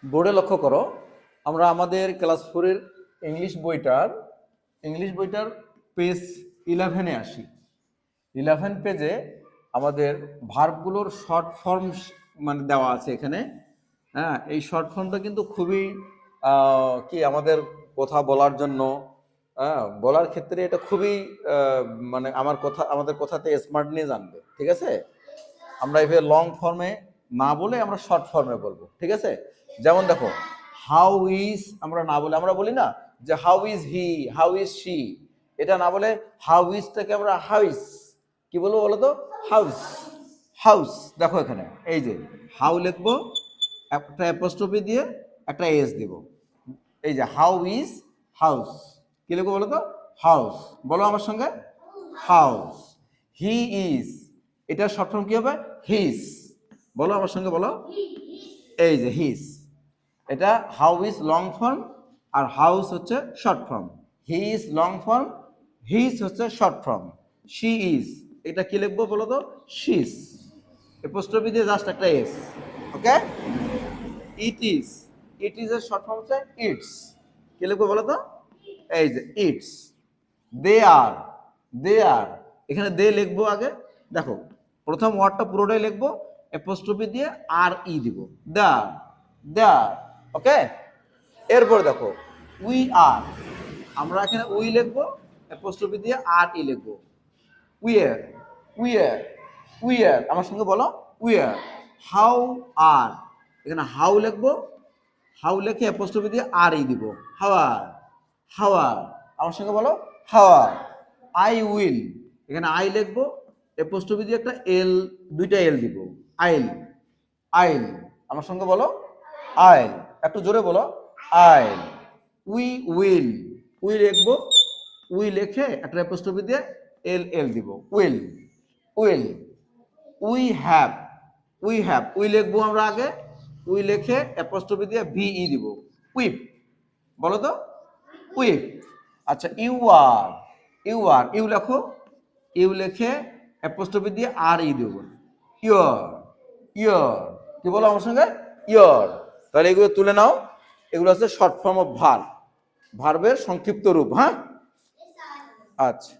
বোর্ডে লক্ষ্য করো, আমরা আমাদের ক্লাস 4-এর ইংলিশ বইটার পেজ 11-এ আসি। 11 পেজে আমাদের ভার্বগুলোর শর্ট ফর্ম মানে দেওয়া আছে এখানে। হ্যাঁ, এই শর্ট ফর্মটা কিন্তু খুবই কি আমাদের কথা বলার জন্য, বলার ক্ষেত্রে এটা খুবই মানে আমাদের কথাতে স্মার্টনেস আনবে। ঠিক আছে, আমরা এভাবে লং ফর্মে না বলে আমরা শর্ট ফর্মে বলবো। ঠিক আছে, যেমন দেখো হাউ ইজ, আমরা না বলে আমরা বলি না যে how is he, how is she, এটা না বলে হাউ ইজটাকে আমরা হাউস কি বলবো বলো তো? হাউস। হাউস। দেখো এখানে এই যে হাউ লিখবো, একটা অ্যাপোস্ট্রফি দিয়ে একটা এস দিব। এই যে হাউ ইজ হাউস, কি লিখবো বলো তো? হাউস। বলো আমার সঙ্গে, হাউস। হি ইজ, এটা শর্ট ফর্ম কি হবে? হিজ। বলো আমার সঙ্গে, বলো। এই যে হিজ, এটা হাউ ইজ লং ফর্ম আর হাউস হচ্ছে short form. He is long form, he's হচ্ছে শর্ট ফর্ম। শি ইজ, এটা কি লিখবো বলো তো? শিজ। অ্যাপোস্ট্রফি দিয়ে জাস্ট একটা S. Okay. It is, it is এর শর্ট ফর্ম হচ্ছে ইটস, কি লিখবো বলো তো? এই যে ইটস। দে আর, দে আর, এখানে দে লিখবো আগে। দেখো প্রথম ওয়ার্ডটা পুরোটাই লিখবো, অ্যাপোস্ট্রফি দিয়ে আর ই দিব, দেয়ার, দেয়ার। ওকে। এরপর দেখো উই আর, আমরা এখানে উই লিখবো, অ্যাপোস্ট্রফি দিয়ে আর ই লিখবো, উইয়ার, উইয়ার, উইয়ার। আমার সঙ্গে বলো, উইয়ার। হাউ আর, এখানে হাউ লিখবো, হাউ লিখে অ্যাপোস্ট্রফি দিয়ে আর ই দিব, হাওয়ার, হাওয়ার। আমার সঙ্গে বলো, হাওয়ার। আই উইল, এখানে আই লিখবো, অ্যাপোস্ট্রফি দিয়ে একটা এল, দুইটা এল দিব, আইল, আইল। আমার সঙ্গে বলো, আইল। একটু জোরে বলো, আইল। উই উইল, উই লিখবো, উই লিখে একটা অ্যাপোস্ট্রফি দিয়ে এল এল দিব, will, will. We have, we have, we লিখবো আমরা আগে, উই লিখে অ্যাপোস্ট্রফি দিয়ে ভি ই দিব, উইপ। বলো তো, উইপ। আচ্ছা you are, you are, you লেখো, ইউ লিখে অ্যাপোস্ট্রফি দিয়ে আর ই দেব, ইয়র, ইয়র। কি বলো আমার সঙ্গে? ইয়র। তাহলে এগুলো তুলে নাও, এগুলো হচ্ছে শর্ট ফর্ম অফ ভার্ব, ভার্বের সংক্ষিপ্ত রূপ। হ্যাঁ, আচ্ছা।